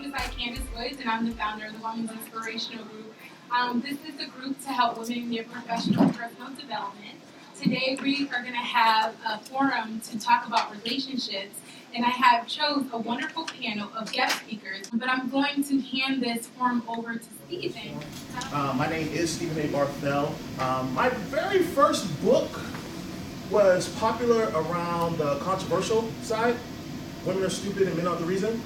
name is Candace Woods, and I'm the founder of the Women's Inspirational Group. This is a group to help women in their professional and personal development. Today we are going to have a forum to talk about relationships, and I have chose a wonderful panel of guest speakers, but I'm going to hand this forum over to Stephen. My name is Stephen A. Barthell. My very first book was popular around the controversial side. Women are stupid and men are the reason.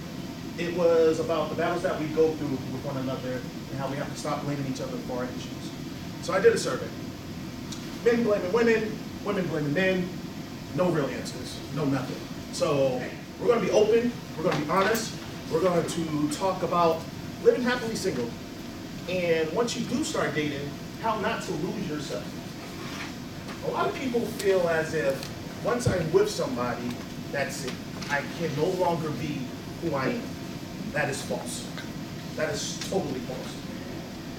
It was about the battles that we go through with one another and how we have to stop blaming each other for our issues. So I did a survey. Men blaming women, women blaming men, no real answers, no nothing. So we're going to be open, we're going to be honest, we're going to talk about living happily single. And once you do start dating, how not to lose yourself. A lot of people feel as if once I'm with somebody, that's it. I can no longer be who I am. That is false. That is totally false.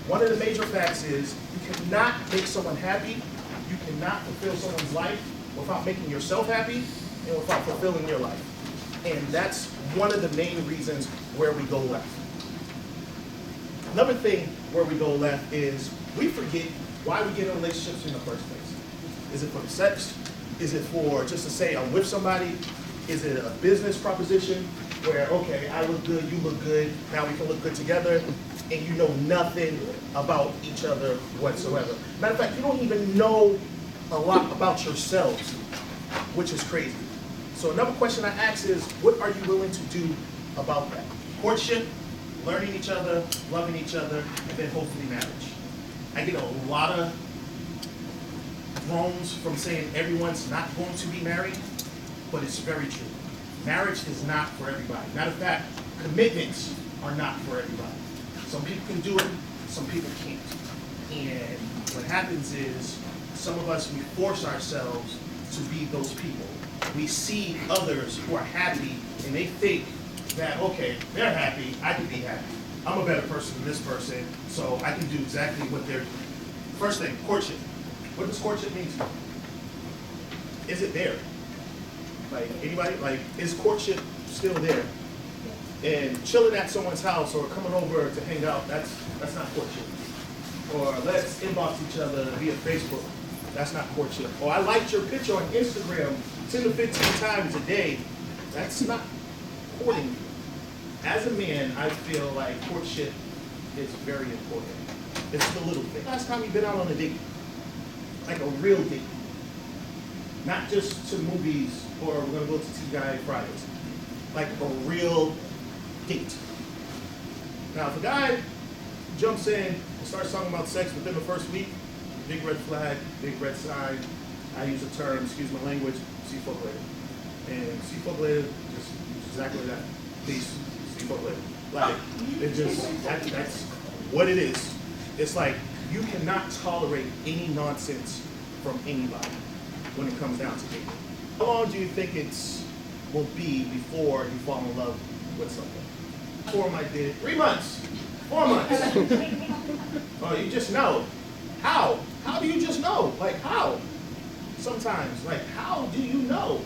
One of the major facts is you cannot make someone happy, you cannot fulfill someone's life without making yourself happy and without fulfilling your life. And that's one of the main reasons where we go left. Another thing where we go left is we forget why we get in relationships in the first place. Is it for the sex? Is it for just to say I'm with somebody? Is it a business proposition where, okay, I look good, you look good, now we can look good together, and you know nothing about each other whatsoever. Matter of fact, you don't even know a lot about yourselves, which is crazy. So another question I ask is, what are you willing to do about that? Courtship, learning each other, loving each other, and then hopefully marriage. I get a lot of groans from saying everyone's not going to be married, but it's very true. Marriage is not for everybody. Matter of fact, commitments are not for everybody. Some people can do it, some people can't. And what happens is, some of us, we force ourselves to be those people. We see others who are happy, and they think that, okay, they're happy, I can be happy. I'm a better person than this person, so I can do exactly what they're doing. First thing, courtship. What does courtship mean to you? Is it there? Like, anybody? Like, is courtship still there? And chilling at someone's house or coming over to hang out, that's not courtship. Or let's inbox each other via Facebook, that's not courtship. Or I liked your picture on Instagram 10 to 15 times a day, that's not courting. As a man, I feel like courtship is very important. It's the little thing. Last time you've been out on a date, like a real date. Not just to movies or we're gonna go to TGI Fridays. Like a real date. Now if a guy jumps in and starts talking about sex within the first week, big red flag, big red sign. I use the term, excuse my language, see fuck later. And see fuck later, just exactly that. Peace, see fuck later. Like, it just, that's what it is. It's like, you cannot tolerate any nonsense from anybody when it comes down to dating. How long do you think it will be before you fall in love with someone? Forum I did, 3 months, 4 months. Oh, you just know. How? How do you just know? Like, how? Sometimes, like, how do you know?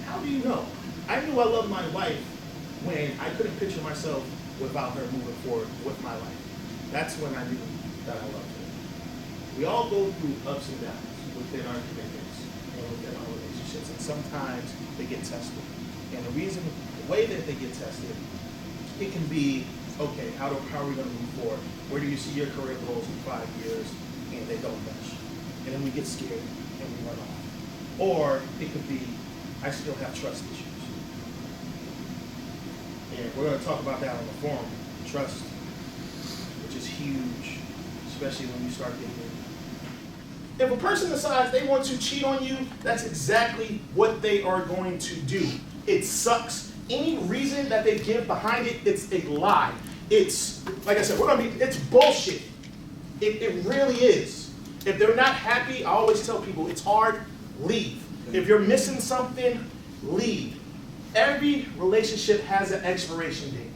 How do you know? I knew I loved my wife when I couldn't picture myself without her moving forward with my life. That's when I knew that I loved her. We all go through ups and downs within our commitments and within our relationships, and sometimes they get tested. And the way that they get tested, it can be, okay, how are we going to move forward? Where do you see your career goals in 5 years? And they don't mesh. And then we get scared and we run off. Or it could be, I still have trust issues. And we're going to talk about that on the forum, trust, which is huge, especially when you start dating. If a person decides they want to cheat on you, that's exactly what they are going to do. It sucks. Any reason that they give behind it, it's a lie. It's, like I said, it's bullshit. It really is. If they're not happy, I always tell people, it's hard, leave. If you're missing something, leave. Every relationship has an expiration date.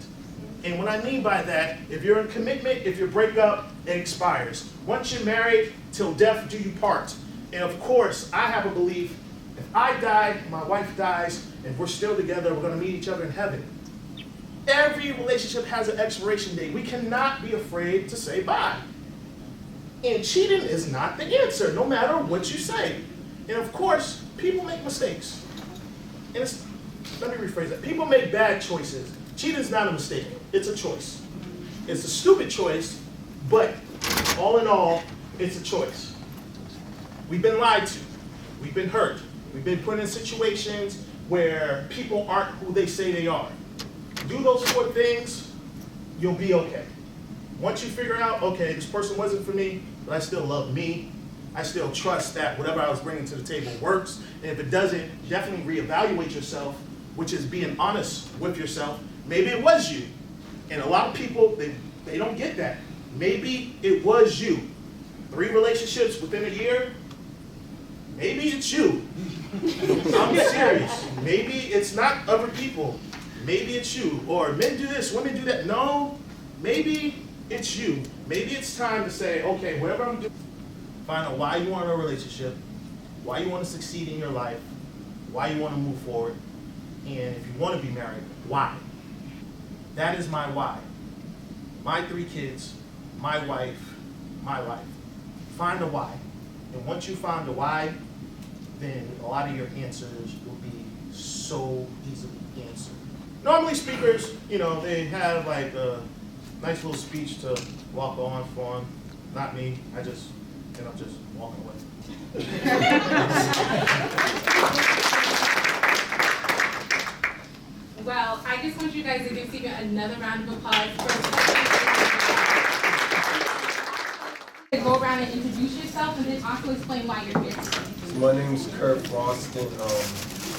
And what I mean by that, if you're in commitment, if you break up, it expires. Once you're married, till death do you part. And of course, I have a belief, if I die, my wife dies, if we're still together, we're going to meet each other in heaven. Every relationship has an expiration date. We cannot be afraid to say bye. And cheating is not the answer, no matter what you say. And of course, people make mistakes. And let me rephrase that. People make bad choices. Cheating is not a mistake. It's a choice. It's a stupid choice, but all in all, it's a choice. We've been lied to. We've been hurt. We've been put in situations where people aren't who they say they are. Do those 4 things, you'll be okay. Once you figure out, okay, this person wasn't for me, but I still love me, I still trust that whatever I was bringing to the table works, and if it doesn't, definitely reevaluate yourself, which is being honest with yourself. Maybe it was you. And a lot of people, they don't get that. Maybe it was you. 3 relationships within a year, maybe it's you. I'm serious. Maybe it's not other people. Maybe it's you. Or men do this, women do that. No, maybe it's you. Maybe it's time to say, okay, whatever I'm doing, find out why you want a relationship, why you want to succeed in your life, why you want to move forward, and if you want to be married, why? That is my why. My 3 kids, my wife, my life. Find the why. And once you find the why, then a lot of your answers will be so easily answered. Normally speakers, they have like a nice little speech to walk on for them. Not me. I just walking away. Well, I just want you guys to give Stephen another round of applause for go around and introduce yourself and then also explain why you're here. My name is Faustin.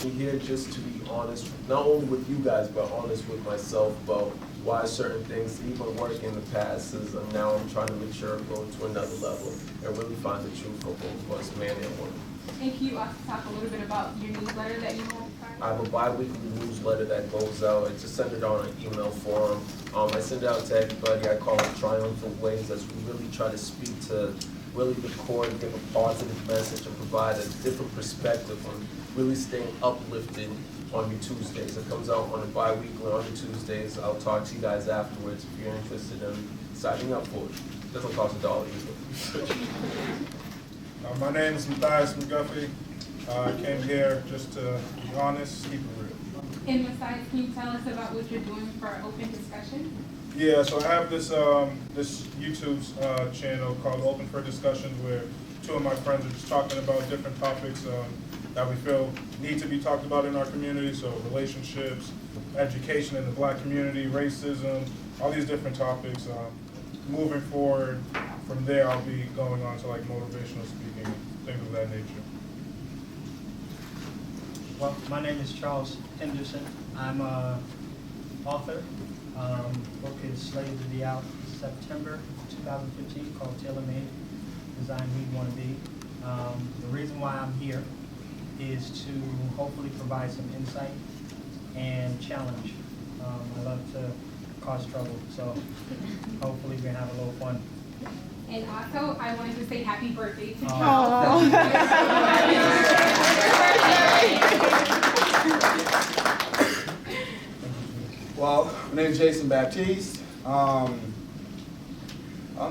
I'm here just to be honest, not only with you guys, but honest with myself about why certain things even work in the past, as now I'm trying to mature, go to another level, and really find the truth for both of us, man and woman. And can you also talk a little bit about your newsletter that you have? I have a bi-weekly newsletter that goes out. I just send it on an email form. I send it out to everybody. I call it Triumphant Ways, as we really try to speak to really the core and give a positive message and provide a different perspective on really staying uplifted on your Tuesdays. It comes out on a bi-weekly on the Tuesdays. I'll talk to you guys afterwards if you're interested in signing up for it. It doesn't cost $1 either. My name is Matthias McGuffie. I came here just to be honest, keep it real. And Matthias, can you tell us about what you're doing for open discussion? Yeah, so I have this this YouTube channel called Open for Discussions, where 2 of my friends are just talking about different topics that we feel need to be talked about in our community. So relationships, education in the Black community, racism, all these different topics. Moving forward from there, I'll be going on to like motivational speaking, things of that nature. Well, my name is Charles Henderson. I'm an author. Book is slated to be out September 2015, called Tailor Made, Design Who You Want to Be. The reason why I'm here is to hopefully provide some insight and challenge. I love to cause trouble, so hopefully we can have a little fun. And also, I wanted to say happy birthday to Oh. Charles. Well, my name is Jason Baptiste. I'm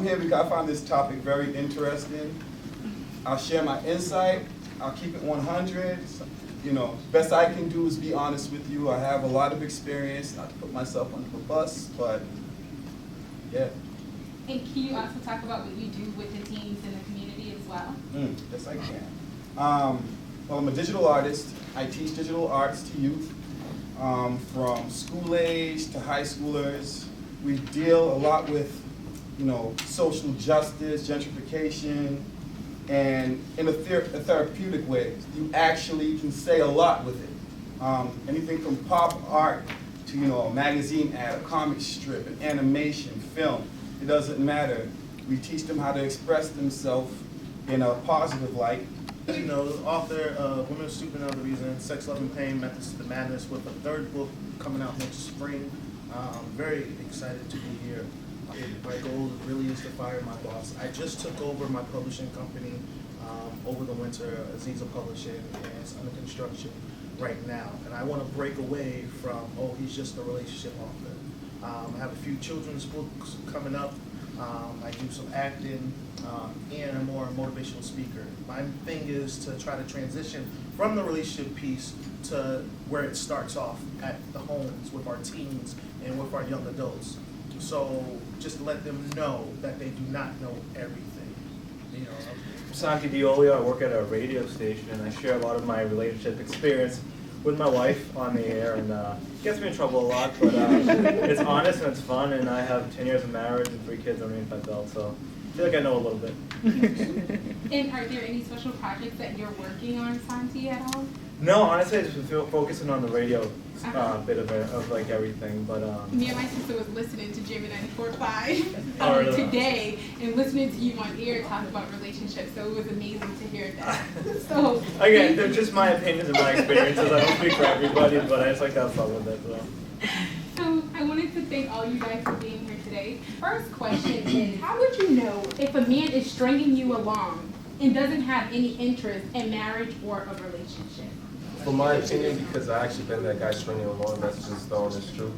here because I find this topic very interesting. I'll share my insight. I'll keep it 100. Best I can do is be honest with you. I have a lot of experience, not to put myself under the bus, but yeah. And can you also talk about what you do with the teens in the community as well? Yes, I can. Well, I'm a digital artist. I teach digital arts to youth, from school age to high schoolers. We deal a lot with, social justice, gentrification, and in a therapeutic way. You actually can say a lot with it. Anything from pop art to, a magazine ad, a comic strip, an animation, film. It doesn't matter. We teach them how to express themselves in a positive light. The author of Women Stupid and Other Reasons, Sex, Love, and Pain, Methods to the Madness, with a 3rd book coming out next spring. I'm very excited to be here. My goal really is to fire my boss. I just took over my publishing company over the winter, Aziza Publishing, and it's under construction. right now, and I want to break away from, oh, he's just a relationship author. I have a few children's books coming up. I do some acting, and I'm more a motivational speaker. My thing is to try to transition from the relationship piece to where it starts off at the homes with our teens and with our young adults. So just to let them know that they do not know everything. You know. I'm Santiago DeOleo. I work at a radio station, and I share a lot of my relationship experience with my wife on the air, and it gets me in trouble a lot, but it's honest and it's fun, and I have 10 years of marriage and 3 kids underneath my belt, so I feel like I know a little bit. And are there any special projects that you're working on, Santi, at all? No, honestly, I just been focusing on the radio bit of it, of like everything, but Me and my sister was listening to Jimmy 94.5 Oh, really? today and listening to you on air talk about relationships, so it was amazing to hear that. So again, they're just my opinions and my experiences. I don't speak for everybody, but I just like to have fun with it. So I wanted to thank all you guys for being here today. First question is, how would you know if a man is stringing you along and doesn't have any interest in marriage or a relationship? From my opinion, because I actually been that guy stringing along, that's just the honest truth.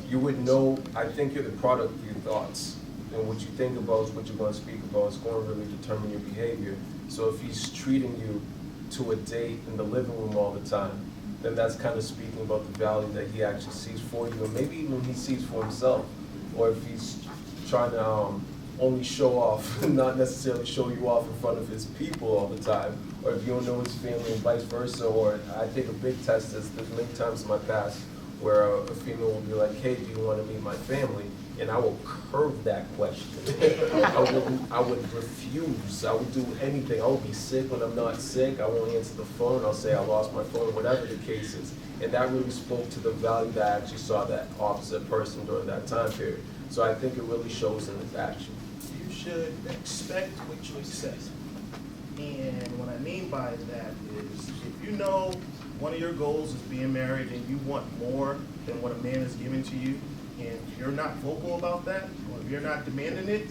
You would know, I think you're the product of your thoughts. And what you think about is what you're going to speak about. It's going to really determine your behavior. So if he's treating you to a date in the living room all the time, then that's kind of speaking about the value that he actually sees for you, and maybe even he sees for himself. Or if he's trying to only show off, not necessarily show you off in front of his people all the time, or if you don't know his family and vice versa. Or I think a big test is there's many times in my past where a female will be like, hey, do you want to meet my family? And I will curve that question. I would refuse. I would do anything. I would be sick when I'm not sick. I won't answer the phone. I'll say I lost my phone, whatever the case is. And that really spoke to the value that I actually saw that opposite person during that time period. So I think it really shows in his action. You should expect what you accept. And what I mean by that is, if you know one of your goals is being married and you want more than what a man is giving to you, and you're not vocal about that, or if you're not demanding it,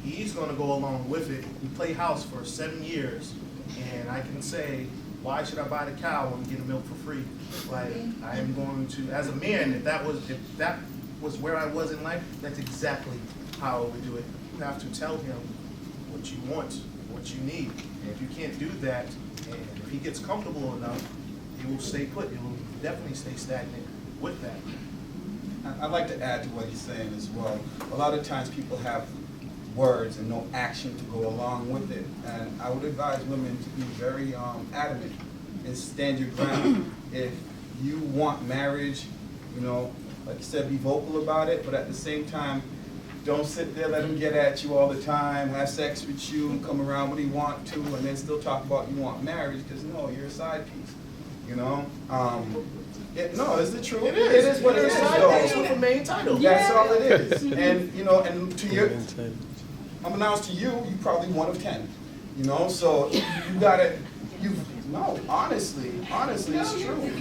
he's going to go along with it. We play house for 7 years, and I can say, why should I buy the cow when I'm getting milk for free? Like, I am going to, as a man, if that was where I was in life, that's exactly how I would do it. You have to tell him what you want, what you need. And if you can't do that, and if he gets comfortable enough, he will stay put. He will definitely stay stagnant with that. I'd like to add to what he's saying as well. A lot of times people have words and no action to go along with it. And I would advise women to be very adamant and stand your ground. If you want marriage, you know, like you said, be vocal about it, but at the same time, don't sit there, let him get at you all the time, have sex with you, come around when he want to, and then still talk about you want marriage, because no, you're a side piece, you know? No, it's the truth. It is. It is what it is, though. With a main title. That's all it is. And, you know, and to your, unbeknownst to you, you probably 1 of 10. You know, so you gotta, no, honestly, it's true.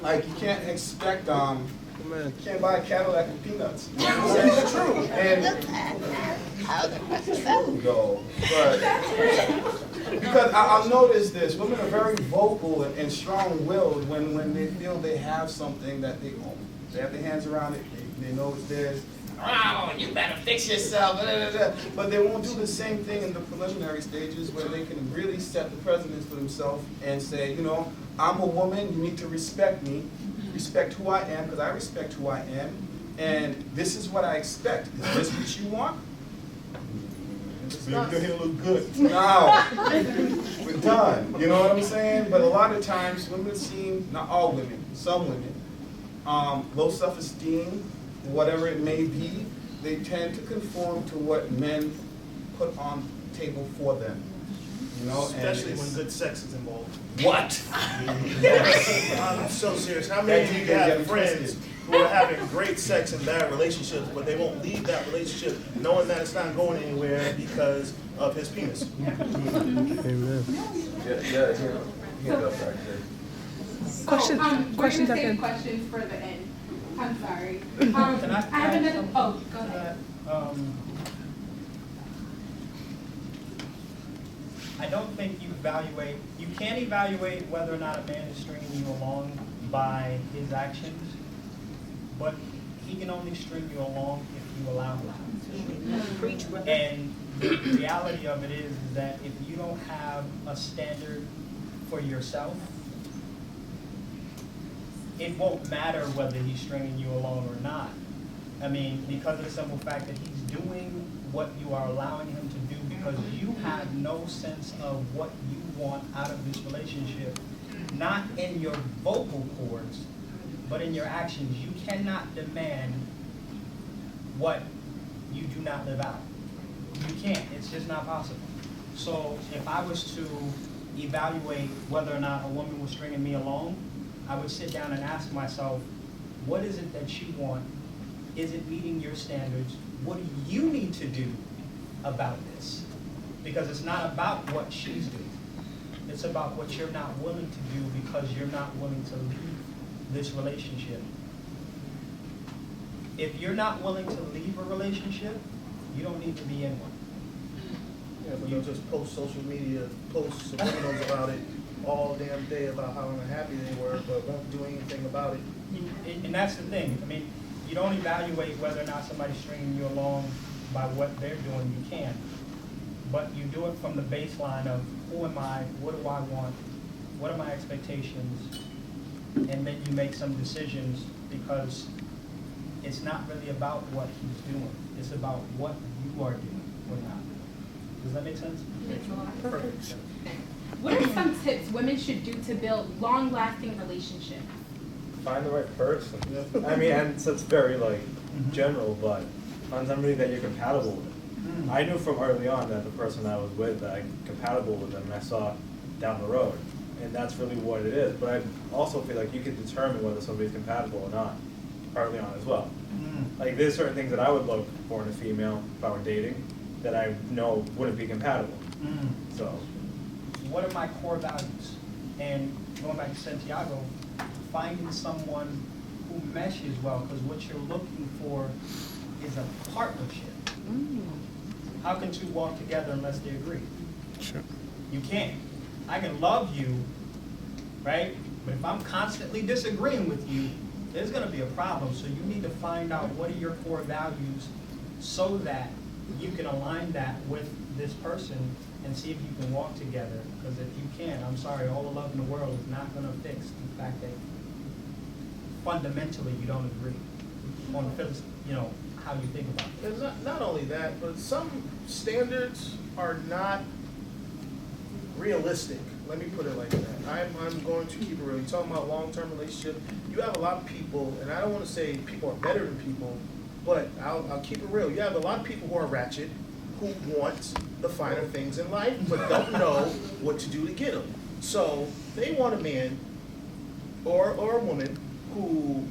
Like, you can't expect, you can't buy a Cadillac with peanuts. You know, it's true. And it's true, though. But, because I'll notice this, women are very vocal and strong-willed when they feel they have something that they own. They have their hands around it, they know it's theirs. Oh, you better fix yourself, blah, blah, blah. But they won't do the same thing in the preliminary stages where they can really set the precedence for themselves and say, you know, I'm a woman, you need to respect me, respect who I am, because I respect who I am, and this is what I expect. Is this what you want? You're going to look good. No, we're done. You know what I'm saying? But a lot of times, women seem, not all women, some women, low self-esteem, whatever it may be, they tend to conform to what men put on the table for them. You know, especially when good sex is involved. What? I'm so serious. How many of you have friends who are having great sex in bad relationships, but they won't leave that relationship knowing that it's not going anywhere because of his penis? Amen. Yeah. Hand up back there. Questions at the end. Questions for the end. I'm sorry. Can I have add another. something Oh, go ahead. I don't think you evaluate, you can't evaluate whether or not a man is stringing you along by his actions, but he can only string you along if you allow him to. And the reality of it is that if you don't have a standard for yourself, it won't matter whether he's stringing you along or not. I mean, because of the simple fact that he's doing what you are allowing him to do because you have no sense of what you want out of this relationship, not in your vocal cords, but in your actions. You cannot demand what you do not live out. You can't. It's just not possible. So if I was to evaluate whether or not a woman was stringing me along, I would sit down and ask myself, what is it that you want? Is it meeting your standards? What do you need to do about this? Because it's not about what she's doing. It's about what you're not willing to do because you're not willing to leave this relationship. If you're not willing to leave a relationship, you don't need to be in one. Yeah, but you just post social media posts, subliminals about it all damn day about how unhappy they were, but won't do anything about it. And that's the thing. I mean, you don't evaluate whether or not somebody's stringing you along by what they're doing. You can. But you do it from the baseline of who am I, what do I want, what are my expectations, and then you make some decisions because it's not really about what he's doing. It's about what you are doing or not. Does that make sense? Makes a lot of Perfect. sense. What are some tips women should do to build long-lasting relationships? Find the right person. I mean, and so it's very like general, but find somebody that you're compatible with. I knew from early on that the person I was with, that I'm compatible with them, and I saw down the road. And that's really what it is. But I also feel like you can determine whether somebody's compatible or not early on as well. Like there's certain things that I would look for in a female if I were dating that I know wouldn't be compatible. So, What are my core values? And going back to Santiago, finding someone who meshes well, because what you're looking for is a partnership. How can two walk together unless they agree? Sure. You can't. I can love you, right? But if I'm constantly disagreeing with you, there's going to be a problem. So you need to find out what are your core values so that you can align that with this person and see if you can walk together. Because if you can't, I'm sorry, all the love in the world is not going to fix the fact that fundamentally you don't agree on how you think about it. And not only that, but some standards are not realistic. Let me put it like that. I'm going to keep it real. You're talking about long-term relationship. You have a lot of people, and I don't want to say people are better than people, but I'll keep it real. You have a lot of people who are ratchet, who want the finer things in life, but don't know what to do to get them. So they want a man or a woman who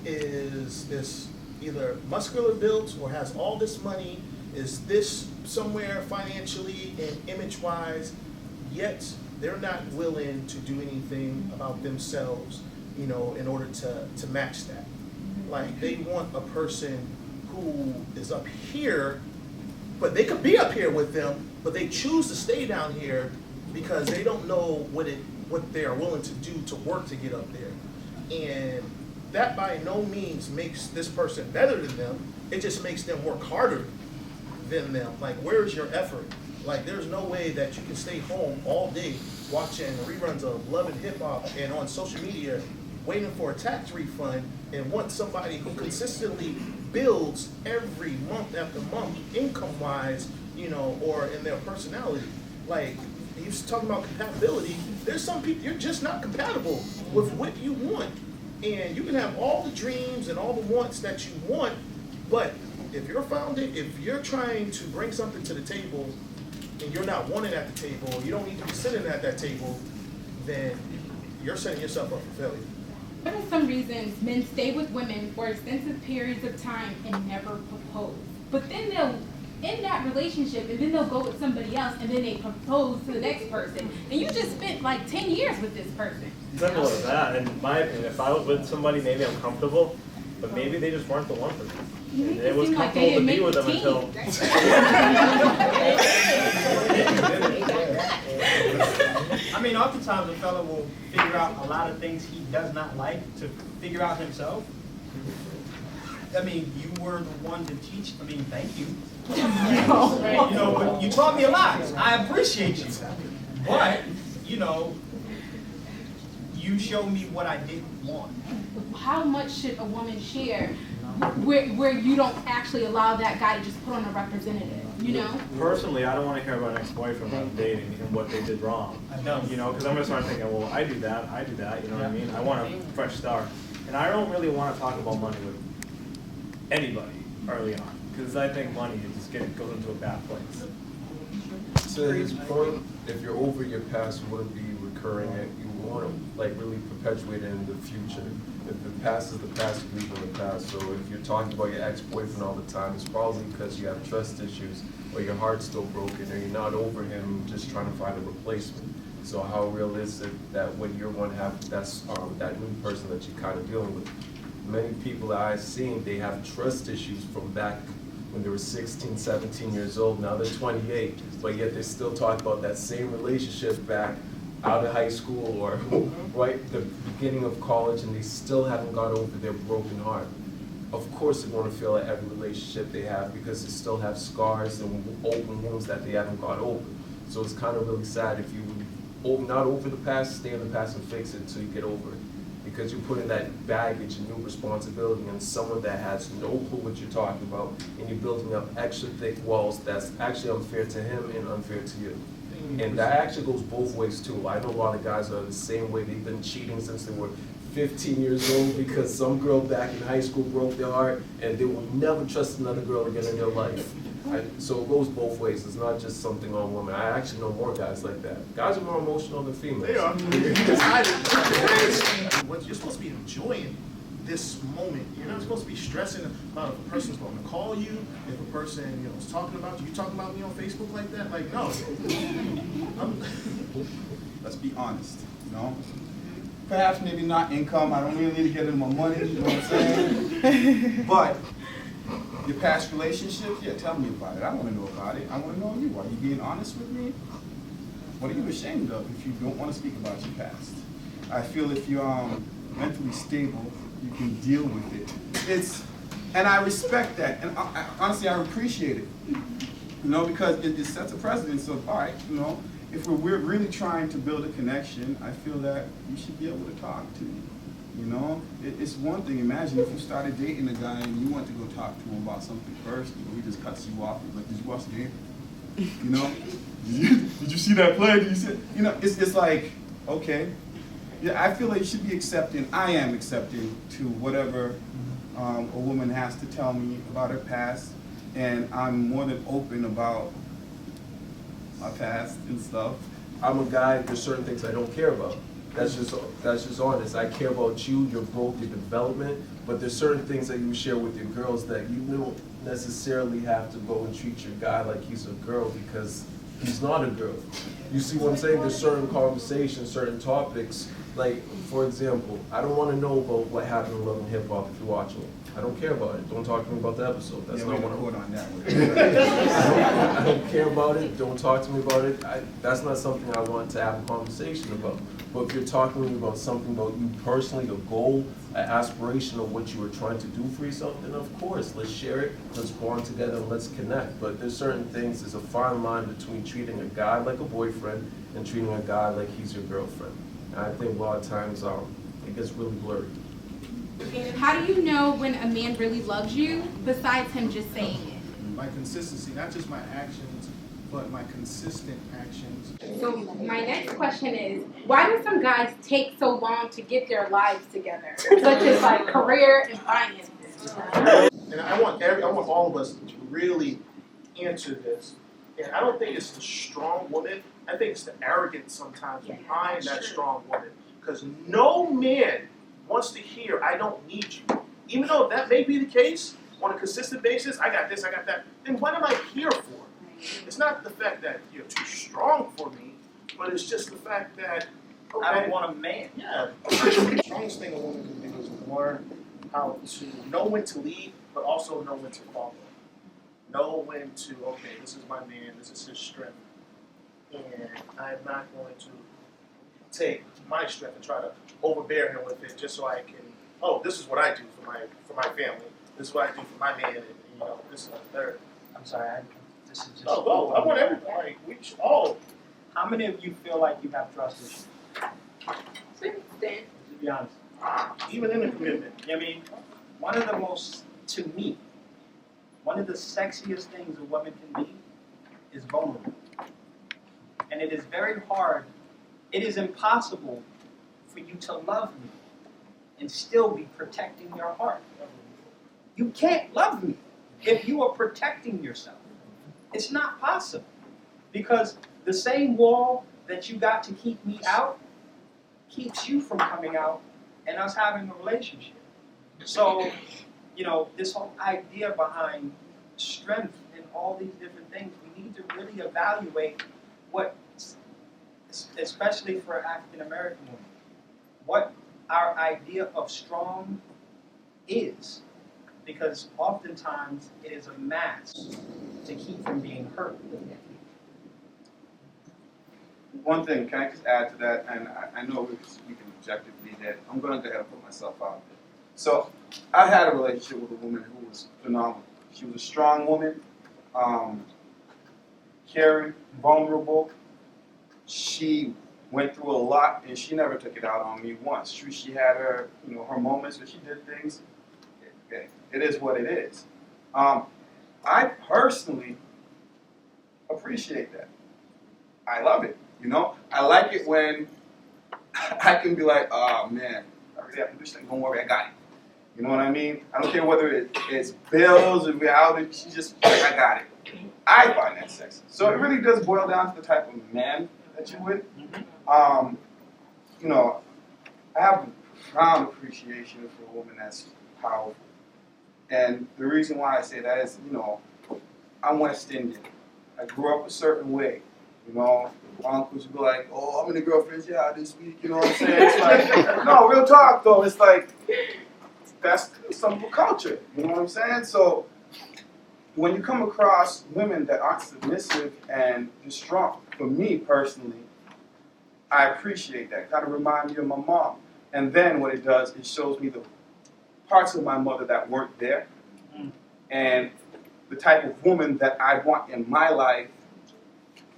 is this either muscular built or has all this money, is this somewhere financially and image-wise, yet they're not willing to do anything about themselves, in order to match that. Like they want a person who is up here, but they could be up here with them, but they choose to stay down here because they don't know what they are willing to do to work to get up there. And that by no means makes this person better than them. It just makes them work harder than them. Like, where's your effort? Like, there's no way that you can stay home all day watching reruns of Love and Hip Hop and on social media waiting for a tax refund and want somebody who consistently builds every month after month income-wise, or in their personality. Like, you talking about compatibility, there's some people, you're just not compatible with what you want. And you can have all the dreams and all the wants that you want, but if you're trying to bring something to the table and you're not wanting at the table, you don't need to be sitting at that table, then you're setting yourself up for failure. What are some reasons men stay with women for extensive periods of time and never propose? But then they'll end that relationship and then they'll go with somebody else and then they propose to the next person. And you just spent like 10 years with this person. simple as that. In my opinion, if I was with somebody, maybe I'm comfortable, but maybe they just weren't the one for me. You make And it was seem like comfortable they to be didn't with them make the until. I mean, oftentimes a fella will figure out a lot of things he does not like to figure out himself. I mean, you were the one to teach. I mean, thank you. You know, but you taught me a lot. I appreciate you. But, you know, you showed me what I didn't want. How much should a woman share where you don't actually allow that guy to just put on a representative, you know? Personally, I don't want to hear about an ex-boyfriend when I'm dating and what they did wrong. I know. You know, because I'm going to start thinking, well, I do that, you know what I mean? I want a fresh start. And I don't really want to talk about money with anybody early on, because I think money just goes into a bad place. To his point, if you're over your past, you wouldn't be recurring it. You want to like really perpetuate it in the future. If the past is the past, you leave in the past. So if you're talking about your ex-boyfriend all the time, it's probably because you have trust issues, or your heart's still broken, or you're not over him, just trying to find a replacement. So how real is it that when you're one half, that's that new person that you're kind of dealing with? Many people that I've seen, they have trust issues from back when they were 16, 17 years old. Now they're 28, but yet they still talk about that same relationship back out of high school or right the beginning of college, and they still haven't got over their broken heart. Of course they're going to feel at every relationship they have because they still have scars and open wounds that they haven't got over. So it's kind of really sad if you not over the past, stay in the past and fix it until you get over it. Because you're putting that baggage and new responsibility on someone that has no clue what you're talking about, and you're building up extra thick walls that's actually unfair to him and unfair to you. And that actually goes both ways too. I know a lot of guys are the same way. They've been cheating since they were 15 years old because some girl back in high school broke their heart, and they will never trust another girl again in their life. So it goes both ways. It's not just something on women. I actually know more guys like that. Guys are more emotional than females. They are. You're supposed to be enjoying this moment. You're not supposed to be stressing about if a person's going to call you, if a person is talking about you. You talking about me on Facebook like that? Like, no. Let's be honest, you know? Perhaps maybe not income. I don't really need to get into my money, you know what I'm saying? But your past relationships, yeah, tell me about it. I want to know about it. I want to know you. Are you being honest with me? What are you ashamed of if you don't want to speak about your past? I feel if you're mentally stable, you can deal with it. And I respect that, and honestly, I appreciate it. You know, because it sets a precedence of, all right, you know, if we're really trying to build a connection, I feel that you should be able to talk to me. You know, it's one thing. Imagine if you started dating a guy and you went to go talk to him about something personal, he just cuts you off. He's like, "Did you watch the game? You know, did you see that play? Did you see?" You know, it's like, okay, yeah. I feel like you should be accepting. I am accepting to whatever a woman has to tell me about her past, and I'm more than open about my past and stuff. I'm a guy, there's certain things I don't care about. That's just honest. I care about you, your growth, your development, but there's certain things that you share with your girls that you don't necessarily have to go and treat your guy like he's a girl because he's not a girl. You see what I'm saying? There's certain conversations, certain topics. Like, for example, I don't want to know about what happened in Love and Hip Hop if you're watching it. I don't care about it. Don't talk to me about the episode. That's not what I'm on that one. I don't care about it. Don't talk to me about it. That's not something I want to have a conversation about. But if you're talking to me about something about you personally, a goal, an aspiration of what you were trying to do for yourself, then of course, let's share it, let's bond together, and let's connect. But there's certain things, there's a fine line between treating a guy like a boyfriend and treating a guy like he's your girlfriend. And I think a lot of times it gets really blurry. How do you know when a man really loves you besides him just saying it? My consistency, not just my actions, but my consistent actions. So my next question is, why do some guys take so long to get their lives together, such as like career and finances? And I want all of us to really answer this. And I don't think it's the strong woman. I think it's the arrogance sometimes behind that strong woman. Because no man wants to hear, "I don't need you." Even though that may be the case on a consistent basis, I got this, I got that. Then what am I here for? It's not the fact that you're too strong for me, but it's just the fact that, okay, I don't want a man. Yeah. The strongest thing a woman can do is learn how to know when to lead, but also know when to follow. Know when to, okay, this is my man, this is his strength, and I'm not going to take my strength and try to overbear him with it just so I can, oh, this is what I do for my family, this is what I do for my man, and you know, this is the third. I'm sorry, this is just. Oh, I want everything. Like, we should all. How many of you feel like you have trust issues? To an extent. To be honest. Even in a commitment. I mean, one of the most, to me, one of the sexiest things a woman can be is vulnerable. And it is very hard, it is impossible for you to love me and still be protecting your heart. You can't love me if you are protecting yourself. It's not possible. Because the same wall that you got to keep me out keeps you from coming out and us having a relationship. So, you know, this whole idea behind strength and all these different things, we need to really evaluate what, especially for African American women, what our idea of strong is. Because oftentimes it is a mask to keep from being hurt. One thing, can I just add to that? And I know we're speaking objectively that I'm going to go ahead and put myself out there. So I had a relationship with a woman who was phenomenal. She was a strong woman, caring, vulnerable. She went through a lot, and she never took it out on me once. She had her, you know, her moments where she did things. Okay, it is what it is. I personally appreciate that. I love it. You know, I like it when I can be like, oh man, I really have to do this thing. Don't worry, I got it. You know what I mean? I don't care whether it's bills or reality. She just like, I got it. I find that sexy. So it really does boil down to the type of man that you're with. You know, I have a profound appreciation for a woman that's powerful. And the reason why I say that is, you know, I'm West Indian. I grew up a certain way. You know, uncles would be like, oh, I'm in a girlfriend's house this week, you know what I'm saying? It's like, no, real talk though, it's like, that's some of the culture, you know what I'm saying? So, when you come across women that aren't submissive and just strong, for me personally, I appreciate that. It kind of reminds me of my mom. And then what it does, it shows me the parts of my mother that weren't there, and the type of woman that I want in my life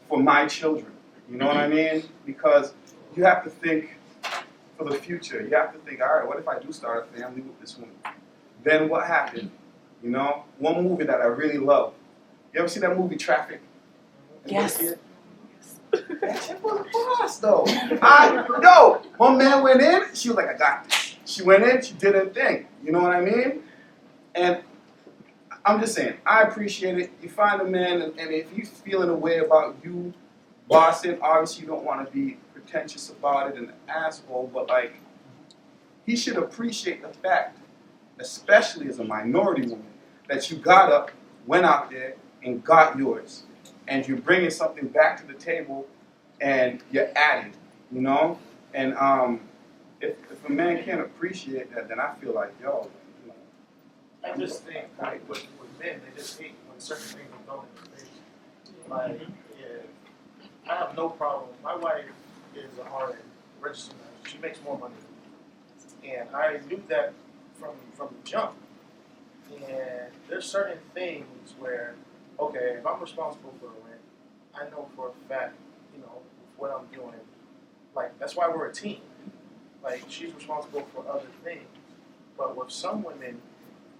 for my children. You know what I mean? Because you have to think for the future. You have to think, all right, what if I do start a family with this woman? Then what happened? You know? One movie that I really love. You ever see that movie Traffic? Yes. That shit was a boss, though. Yo, my man went in, she was like, I got this. She went in, she did her thing. You know what I mean? And I'm just saying, I appreciate it. You find a man, and if he's feeling a way about you bossing, obviously you don't want to be pretentious about it and an asshole, but like, he should appreciate the fact, especially as a minority woman, that you got up, went out there, and got yours. And you're bringing something back to the table, and you're adding, you know? And if a man can't appreciate that, then I feel like, yo, you know. I just think, like, with men, they just hate when certain things are thrown in their face. Like, yeah, I have no problem. My wife is a RN, registered nurse. She makes more money than me. And I knew that from the jump. And there's certain things where, okay, if I'm responsible for the rent, I know for a fact, you know, what I'm doing. Like, that's why we're a team. Like, she's responsible for other things. But with some women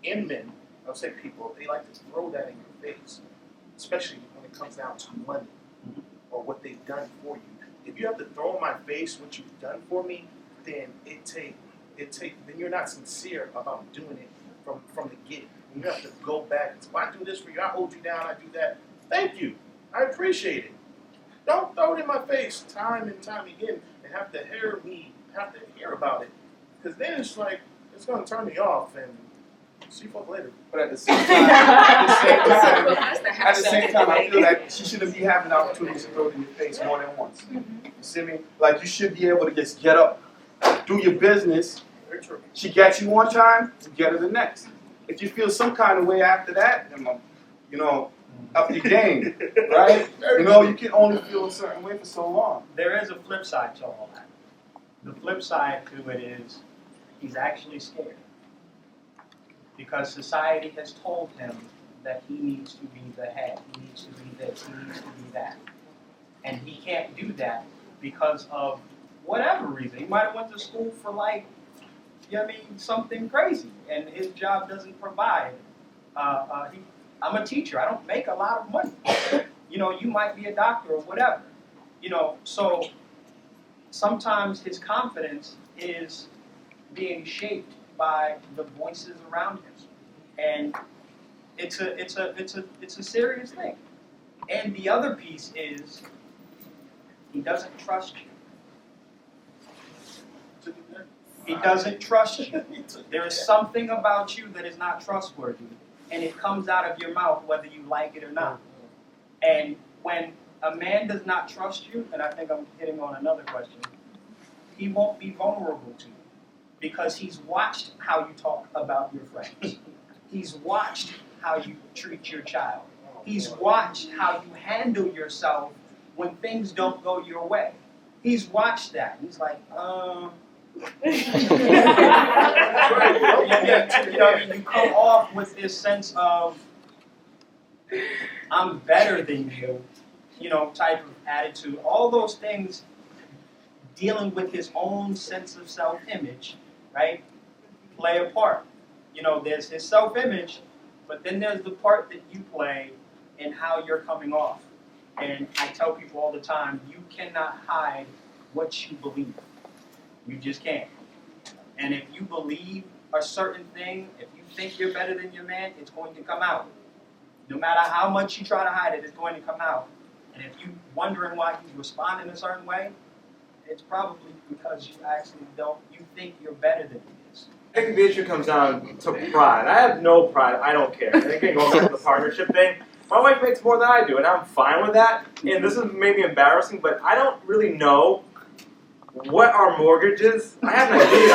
and men, I'll say people, they like to throw that in your face, especially when it comes down to money or what they've done for you. If you have to throw in my face what you've done for me, then then you're not sincere about doing it from the get. You have to go back and say, well, I do this for you, I hold you down, I do that. Thank you. I appreciate it. Don't throw it in my face time and time again and have to hear about it. Because then it's like, it's going to turn me off and see you folks later. But at the same time, I feel like she shouldn't be having opportunities to throw it in your face more than once. You see me? Like, you should be able to just get up, do your business, Very true. She gets you one time, you get her the next. If you feel some kind of way after that, then, you know, up your game, right? You know, you can only feel a certain way for so long. There is a flip side to all that. The flip side to it is he's actually scared. Because society has told him that he needs to be the head, he needs to be this, he needs to be that. And he can't do that because of whatever reason. He might have went to school for like, you know what I mean, something crazy, and his job doesn't provide. I'm a teacher, I don't make a lot of money. You know, you might be a doctor or whatever. You know, so sometimes his confidence is being shaped by the voices around him. And it's a serious thing. And the other piece is he doesn't trust you. He doesn't trust you. There is something about you that is not trustworthy, and it comes out of your mouth whether you like it or not. And when a man does not trust you, and I think I'm hitting on another question, he won't be vulnerable to you because he's watched how you talk about your friends. He's watched how you treat your child. He's watched how you handle yourself when things don't go your way. He's watched that. He's like, you know, you come off with this sense of, I'm better than you know, type of attitude. All those things dealing with his own sense of self-image, right, play a part. You know, there's his self-image, but then there's the part that you play in how you're coming off. And I tell people all the time, you cannot hide what you believe. You just can't. And if you believe a certain thing, if you think you're better than your man, it's going to come out. No matter how much you try to hide it, it's going to come out. And if you're wondering why he's responding a certain way, it's probably because you actually you think you're better than he is. I think the issue comes down to pride. I have no pride. I don't care. I think it goes back to the partnership thing. My wife makes more than I do, and I'm fine with that. And this is maybe embarrassing, but I don't really know what our mortgage is. I have an idea.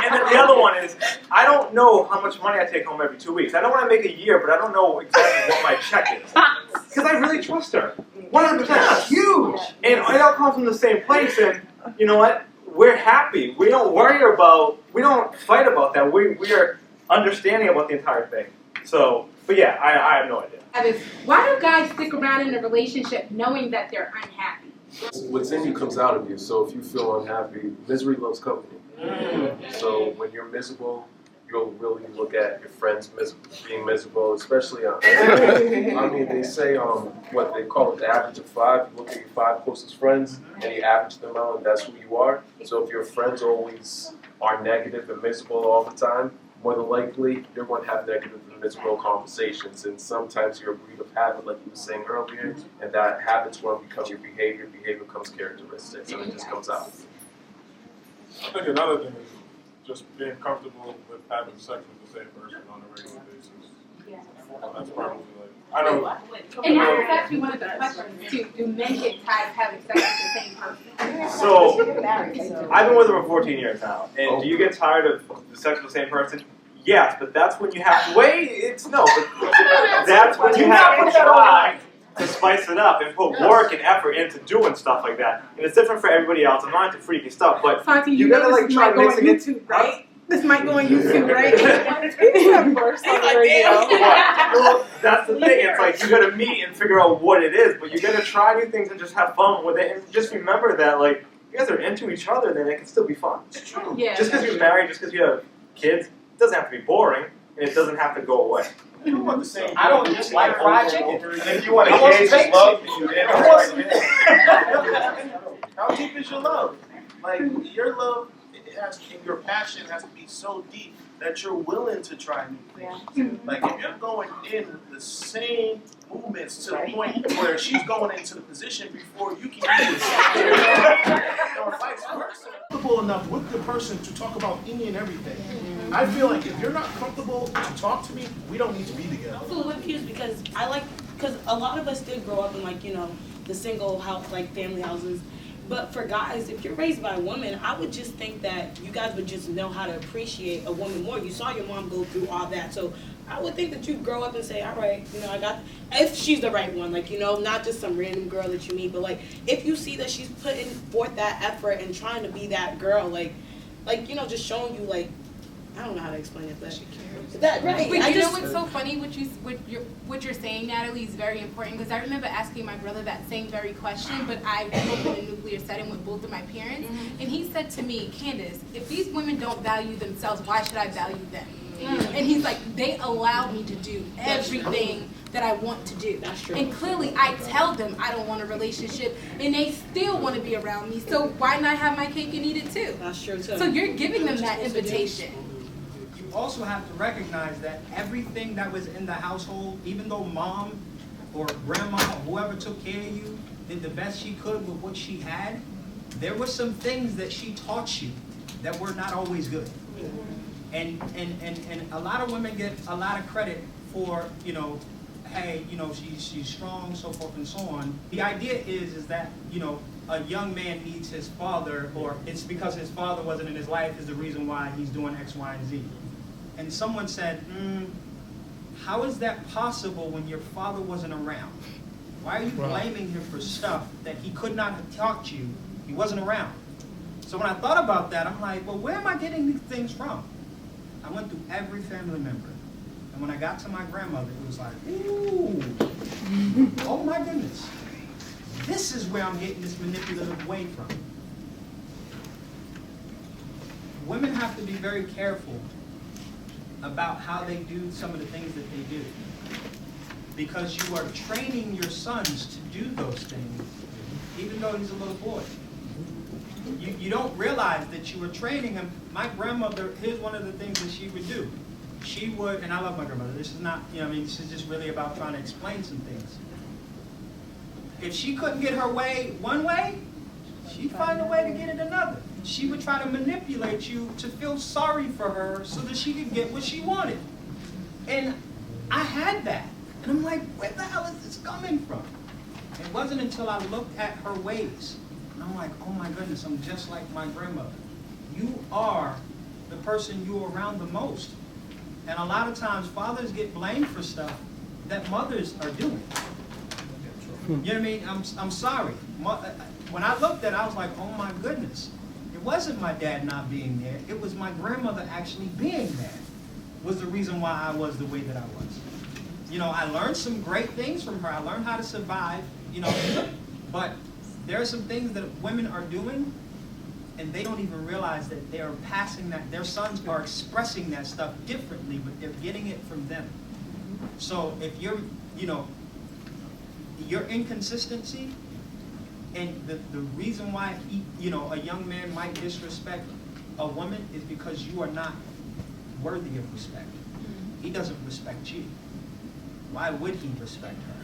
And then the other one is, I don't know how much money I take home every 2 weeks. I know what I make a year, but I don't know exactly what my check is. Because I really trust her. 100%. Huge. And it all comes from the same place, and you know what? We're happy. We don't worry about, we don't fight about that. We are understanding about the entire thing. So, but yeah, I have no idea. Why do guys stick around in a relationship knowing that they're unhappy? What's in you comes out of you. So if you feel unhappy, misery loves company. So when you're miserable, you'll really look at your friends being miserable, especially I mean, they say what they call it, the average of 5. You look at your 5 closest friends and you average them out, and that's who you are. So if your friends always are negative and miserable all the time, more than likely you're going to have negative and miserable conversations. And sometimes you're a breed of habit, like you were saying earlier, and that habit's going to become your behavior. Behavior becomes characteristics, and it just comes out. I think another thing is just being comfortable with having sex with the same person on a regular basis. Yeah. That's probably like, I know. And that was actually one of the questions too. Do men get tired of having sex with the same person? So, I've been with her for 14 years now. And do you get tired of the sex with the same person? Yes, but that's when you have to wait. It's no, but that's when you have to try to spice it up and put work and effort into doing stuff like that. And it's different for everybody else. I'm not into freaky stuff, but Faustin, you gotta like try to mix it. YouTube, right? This might go on YouTube, right? Well, that's the thing. It's like you gotta meet and figure out what it is, but you gotta try new things and just have fun with it. And just remember that, like, you guys are into each other, then it can still be fun. It's true. Yeah. Just because you're married, just because you have kids, it doesn't have to be boring, and it doesn't have to go away. You don't want the same. I don't just like fried chicken. And if you want to gauge his love, you How deep is your love? Like, your love, and your passion has to be so deep that you're willing to try new things. Like, if you're going in with the same movements to the point where she's going into the position before you can even or vice versa. Comfortable enough with the person to talk about any and everything. I feel like if you're not comfortable to talk to me, we don't need to be together. I'm so confused because because a lot of us did grow up in, like, you know, the single house, like family houses, But for guys, if you're raised by a woman, I would just think that you guys would just know how to appreciate a woman more. You saw your mom go through all that, so I would think that you'd grow up and say, all right, you know, I got, if she's the right one, like, you know, not just some random girl that you meet, but like, if you see that she's putting forth that effort and trying to be that girl, like, you know, just showing you, like, I don't know how to explain it, but she cares. That, right. But you know what's so funny? What you're saying, Natalie, is very important, because I remember asking my brother that same very question, but I grew up in a nuclear setting with both of my parents, and he said to me, Candace, if these women don't value themselves, why should I value them? And he's like, they allow me to do everything that I want to do. That's true. And clearly I tell them I don't want a relationship, and they still want to be around me, so why not have my cake and eat it too? That's true too. So you're giving them that invitation. You also have to recognize that everything that was in the household, even though mom or grandma or whoever took care of you did the best she could with what she had, there were some things that she taught you that were not always good. And a lot of women get a lot of credit for, you know, hey, you know, she's strong, so forth and so on. The idea is that, you know, a young man needs his father, or it's because his father wasn't in his life is the reason why he's doing X, Y, and Z. And someone said, how is that possible when your father wasn't around? Why are you blaming him for stuff that he could not have taught you? He wasn't around. So when I thought about that, I'm like, well, where am I getting these things from? I went through every family member. And when I got to my grandmother, it was like, ooh, oh my goodness. This is where I'm getting this manipulative way from. Women have to be very careful about how they do some of the things that they do. Because you are training your sons to do those things, even though he's a little boy. You don't realize that you were training him. My grandmother, here's one of the things that she would do. She would, and I love my grandmother, this is not, you know, I mean, this is just really about trying to explain some things. If she couldn't get her way one way, she'd find a way to get it another. She would try to manipulate you to feel sorry for her so that she could get what she wanted. And I had that. And I'm like, where the hell is this coming from? It wasn't until I looked at her ways. And I'm like, oh my goodness, I'm just like my grandmother. You are the person you're around the most. And a lot of times fathers get blamed for stuff that mothers are doing. You know what I mean? I'm sorry. When I looked at it, I was like, oh my goodness. It wasn't my dad not being there. It was my grandmother actually being there was the reason why I was the way that I was. You know, I learned some great things from her. I learned how to survive, you know, but there are some things that women are doing and they don't even realize that they're passing that. Their sons are expressing that stuff differently, but they're getting it from them. So if you're, you know, your inconsistency and the reason why you know, a young man might disrespect a woman is because you are not worthy of respect. He doesn't respect you. Why would he respect her?